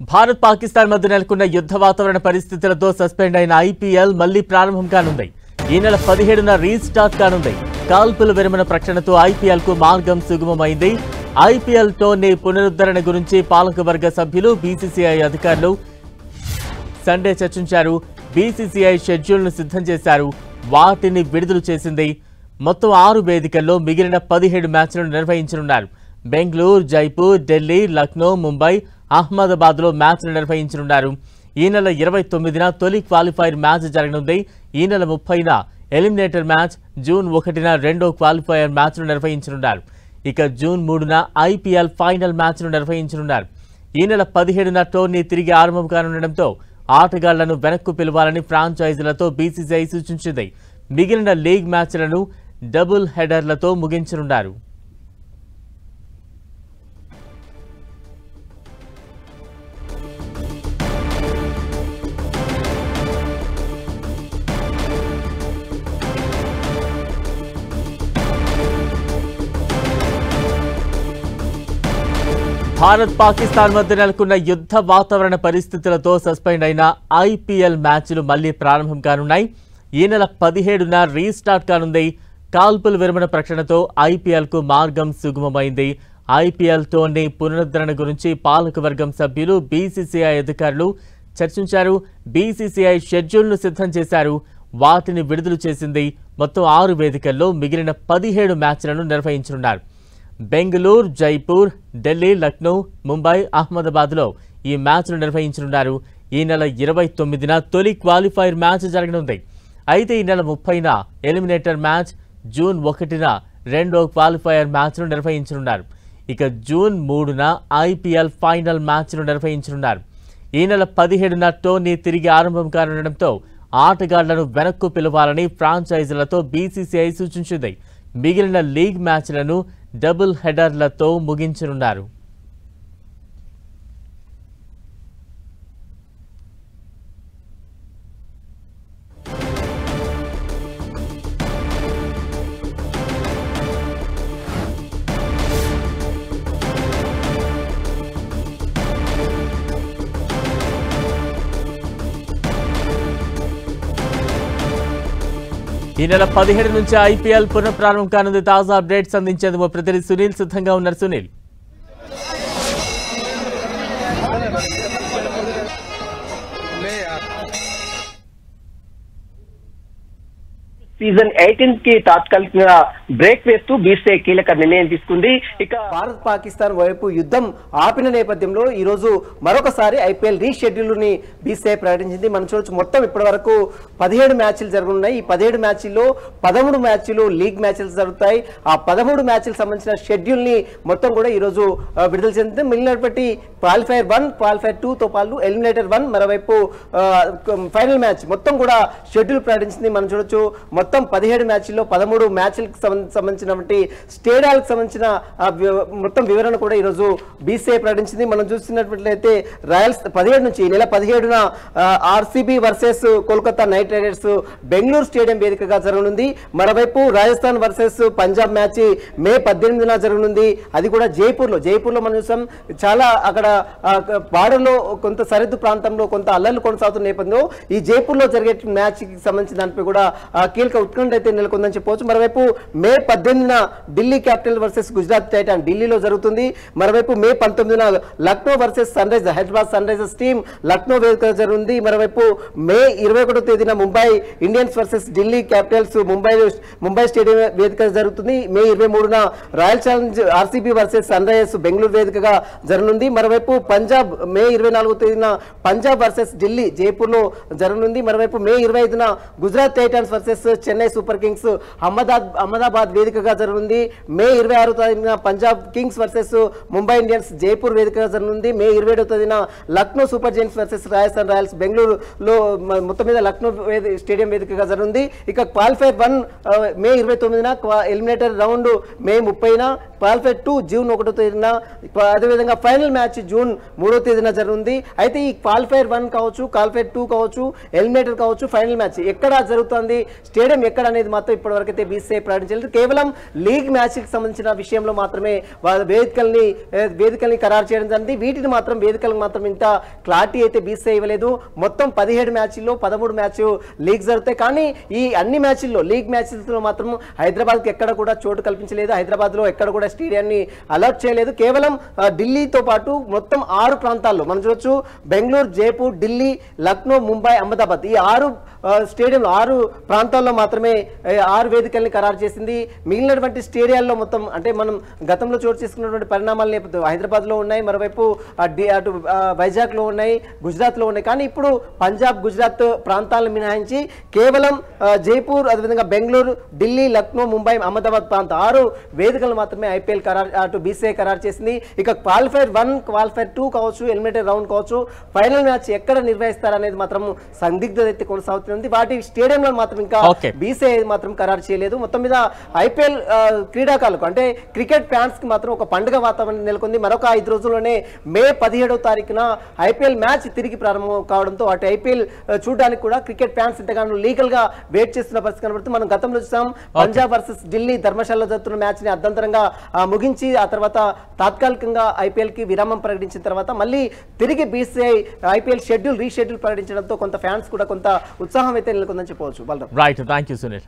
భారత్ పాకిస్తాన్ మధ్య నెలకొన్న యుద్ధ వాతావరణ పరిస్థితులతో సస్పెండ్ అయిన ఐపీఎల్ మళ్లీ ప్రారంభం కానుంది. ఈ నెల 17న రీస్టార్ట్ కానుంది. కాల్పుల విరమణ ప్రకటనతో ఐపీఎల్ కు మార్గం సుగమమైంది. ఐపీఎల్ టోర్నీ పునరుద్ధరణ గురించి పాలకవర్గ సభ్యులు, బీసీసీఐ అధికారులు సండే చర్చించారు. బీసీసీఐ షెడ్యూల్ ను సిద్ధం చేశారు. వాటిని విడుదల చేసింది. మొత్తం 6 వేదికల్లో మిగిలిన 17 మ్యాచ్లను నిర్వహించనున్నారు. బెంగళూరు, జైపూర్, ఢిల్లీ, లక్నో, ముంబై, అహ్మదాబాద్ లో మ్యాచ్లు నిర్వహించనున్నారు. ఈ నెల 29న తొలి క్వాలిఫైర్ మ్యాచ్ జరగనుంది. ఈ నెల 30న ఎలిమినేటర్ మ్యాచ్, జూన్ 1న రెండో క్వాలిఫైయర్ మ్యాచ్ను నిర్వహించనున్నారు. ఇక జూన్ 3న ఐపీఎల్ ఫైనల్ మ్యాచ్ను నిర్వహించనున్నారు. ఈ నెల 17న టోర్నీ తిరిగి ఆరంభం కానుండటంతో ఆటగాళ్లను వెనక్కు పిలవాలని ఫ్రాంచైజీలతో బీసీసీఐ సూచించింది. మిగిలిన లీగ్ మ్యాచ్లను డబుల్ హెడర్లతో ముగించనున్నారు. భారత్ పాకిస్తాన్ మధ్య నెలకొన్న యుద్ధ వాతావరణ పరిస్థితులతో సస్పెండ్ అయిన ఐపీఎల్ మ్యాచ్లు మళ్లీ ప్రారంభం కానున్నాయి. ఈ నెల 17న రీస్టార్ట్ కానుంది. కాల్పుల విరమణ ప్రకటనతో ఐపీఎల్ కు మార్గం సుగమమైంది. ఐపీఎల్ టోర్నీ పునరుద్ధరణ గురించి పాలకవర్గం సభ్యులు, బీసీసీఐ అధికారులు చర్చించారు. బీసీసీఐ షెడ్యూల్ ను సిద్ధం చేశారు. వాటిని విడుదల చేసింది. మొత్తం 6 వేదికల్లో మిగిలిన 17 మ్యాచ్లను నిర్వహించనున్నారు. బెంగళూరు, జైపూర్, ఢిల్లీ, లక్నో, ముంబై, అహ్మదాబాద్ లో ఈ మ్యాచ్ను నిర్వహించనున్నారు. ఈ నెల 29న తొలి క్వాలిఫైర్ మ్యాచ్ జరగనుంది. అయితే ఈ నెల 30న ఎలిమినేటర్ మ్యాచ్, జూన్ 1న రెండో క్వాలిఫైయర్ మ్యాచ్ను నిర్వహించనున్నారు. ఇక జూన్ 3న ఐపీఎల్ ఫైనల్ మ్యాచ్ను నిర్వహించనున్నారు. ఈ నెల 17న టోర్నీ తిరిగి ఆరంభం కానుండటంతో ఆటగాళ్లను వెనక్కు పిలవాలని ఫ్రాంచైజీలతో బీసీసీఐ సూచించింది. మిగిలిన లీగ్ మ్యాచ్లను డబుల్ హెడర్లతో ముగించనున్నారు. ఈ నెల 17 నుంచి ఐపీఎల్ పునఃప్రారంభం కానుంది. తాజా అప్డేట్స్ అందించేందుకు ప్రతినిధి సునీల్ సిద్ధంగా ఉన్నారు. సునీల్, సీజన్ 18 కి తాత్కాలికంగా బ్రేక్ వేస్తూ బీసీసీఐ కీలక నిర్ణయం తీసుకుంది. ఇక భారత్ పాకిస్తాన్ వైపు యుద్ధం ఆపిన నేపథ్యంలో ఈ రోజు మరొకసారి ఐపీఎల్ రీషెడ్యూల్ ని బీసీసీఐ ప్రకటించింది. మనం చూడొచ్చు, మొత్తం ఇప్పటి వరకు 17 మ్యాచ్లు జరగనున్నాయి. ఈ 17 మ్యాచ్ల్లో 13 మ్యాచ్లు లీగ్ మ్యాచ్లు జరుగుతాయి. ఆ 13 మ్యాచ్లకు సంబంధించిన షెడ్యూల్ ని మొత్తం కూడా ఈ రోజు విడుదల చేసింది. మిగిలినటువంటి క్వాలిఫైర్ 1, క్వాలిఫైర్ 2 తో పాటు ఎలిమినేటర్ 1, మరోవైపు ఫైనల్ మ్యాచ్ మొత్తం కూడా షెడ్యూల్ ప్రకటించింది. మనం చూడొచ్చు, మొత్తం 17 మ్యాచ్ల్లో 13 మ్యాచ్లకు సంబంధించినటువంటి స్టేడియాలకు సంబంధించిన మొత్తం వివరణ కూడా ఈరోజు బీసీసీఐ ప్రకటించింది. మనం చూస్తున్నట్లయితే రాయల్స్ 17 నుంచి, ఈ నెల 17న RCB versus Kolkata knight riders Bengaluru stadium వేదికగా జరగనుంది. మరోవైపు Rajasthan versus Punjab match May 18న జరగనుంది. అది కూడా జైపూర్లో మనం చూసాం, చాలా అక్కడ బార్డర్లో కొంత సరిహద్దు ప్రాంతంలో కొంత అల్లర్లు కొనసాగుతున్న నేపథ్యంలో ఈ జైపూర్లో జరిగే మ్యాచ్ కి సంబంధించిన దానిపై కూడా కీలక ఉత్కంఠ అయితే నెలకొందని చెప్పవచ్చు. మరోవైపు మే 18న Delhi capital versus Gujarat titan ఢిల్లీలో జరుగుతుంది. మరోవైపు మే 19న Lucknow versus sunrisers, Hyderabad sunrisers team Lucknow వేదిక జరుగుతుంది. మరోవైపు మే 21వ తేదీన Mumbai Indians versus Delhi capitals Mumbai stadium వేదిక జరుగుతుంది. మే 23న royal challenge RCB versus sunrisers Bengaluru వేదికగా జరగనుంది. మరోవైపు పంజాబ్ మే 24వ తేదీన పంజాబ్ వర్సెస్ ఢిల్లీ జైపూర్లో జరగనుంది. మరోవైపు మే 25న Gujarat titans versus Chennai super kings Ahmedabad వేదికగా జరగనుంది. మే 26వ తేదీన Punjab kings versus Mumbai Indians Jaipur వేదికగా జరగనుంది. మే 27వ తేదీన Lucknow super giants versus Rajasthan royals బెంగళూరులో మొత్తం మీద లక్నో స్టేడియం వేదికగా జరగనుంది. ఇక క్వాలిఫైర్ 1 మే 29న, ఎలిమినేటర్ రౌండ్ మే 30న, క్వాలిఫైర్ 2 జూన్ 1వ తేదీన, అదేవిధంగా ఫైనల్ మ్యాచ్ జూన్ 3వ తేదీన జరుగుతుంది. అయితే ఈ క్వాలిఫైర్ 1 కావచ్చు, క్వాలిఫైర్ 2 కావచ్చు, ఎలిమినేటర్ కావచ్చు, ఫైనల్ మ్యాచ్ ఎక్కడ జరుగుతుంది, స్టేడియం ఎక్కడ అనేది మాత్రం ఇప్పటివరకు అయితే బీసీసీఐ ప్రకటించలేదు. కేవలం లీగ్ మ్యాచ్కి సంబంధించిన విషయంలో మాత్రమే వాళ్ళ వేదికల్ని ఖరారు చేయడం జరిగింది. వీటిని మాత్రం వేదికలకు మాత్రం ఇంత క్లారిటీ అయితే బీసీసీఐ ఇవ్వలేదు. మొత్తం 17 మ్యాచ్ల్లో 13 మ్యాచ్ లీగ్ జరుగుతాయి. కానీ ఈ అన్ని మ్యాచ్ల్లో లీగ్ మ్యాచ్లో మాత్రం హైదరాబాద్కి ఎక్కడ కూడా చోటు కల్పించలేదు. హైదరాబాద్లో ఎక్కడ కూడా స్టేడియాన్ని అలర్ట్ చేయలేదు. కేవలం ఢిల్లీతో పాటు మొత్తం 6 ప్రాంతాల్లో మనం చూడొచ్చు. బెంగళూరు, జైపూర్, ఢిల్లీ, లక్నో, ముంబై, అహ్మదాబాద్ ఈ 6 స్టేడియంలో 6 ప్రాంతాల్లో మాత్రమే 6 వేదికల్ని ఖరారు చేసింది. మిగిలినటువంటి స్టేడియాల్లో మొత్తం అంటే మనం గతంలో చోటు చేసుకున్నటువంటి పరిణామాల నేపథ్యం హైదరాబాద్లో ఉన్నాయి, మరోవైపు అటు వైజాగ్లో ఉన్నాయి, గుజరాత్లో ఉన్నాయి. కానీ ఇప్పుడు పంజాబ్, గుజరాత్ ప్రాంతాలను మినహాయించి కేవలం జైపూర్, అదేవిధంగా బెంగళూరు, ఢిల్లీ, లక్నో, ముంబై, అహ్మదాబాద్ ప్రాంతం 6 వేదికలు మాత్రమే ఐపీఎల్ అటు బీసీసీఐ ఖరారు చేసింది. ఇక క్వాలిఫైర్ 1, క్వాలిఫైర్ 2 కావచ్చు, ఎలిమినేటర్ రౌండ్ కావచ్చు, ఫైనల్ మ్యాచ్ ఎక్కడ నిర్వహిస్తారనేది మాత్రం సందిగ్ధత అయితే కొనసాగుతుంది. వాటి స్టేడియంలో మాత్రం ఇంకా బీసీసీఐ మాత్రం ఖరారు చేయలేదు. మొత్తం మీద ఐపీఎల్ క్రీడాకారులకు అంటే క్రికెట్ ఫ్యాన్స్ కి మాత్రం ఒక పండుగ వాతావరణం నెలకొంది. మరొక 5 రోజుల్లోనే మే 17వ తారీఖున ఐపీఎల్ మ్యాచ్ తిరిగి ప్రారంభం కావడంతో అటు ఐపీఎల్ చూడడానికి కూడా క్రికెట్ ఫ్యాన్స్ ఎంతగానో లీగల్ గా వెయిట్ చేస్తున్న పరిస్థితి కనబడుతుంది. మనం గతంలో చూసాం పంజాబ్ వర్సెస్ ఢిల్లీ ధర్మశాలలో జరుగుతున్న మ్యాచ్ ని అర్ధంతరంగా ముగించి ఆ తర్వాత తాత్కాలికంగా ఐపీఎల్ కి విరామం ప్రకటించిన తర్వాత మళ్ళీ తిరిగి బీసీసీఐ ఐపీఎల్ రీషెడ్యూల్ ప్రకటించడంతో కొంత ఫ్యాన్స్ కూడా కొంత ఉత్సాహం అయితే నెలకొందని చెప్పవచ్చు. Right, thank you Sunil.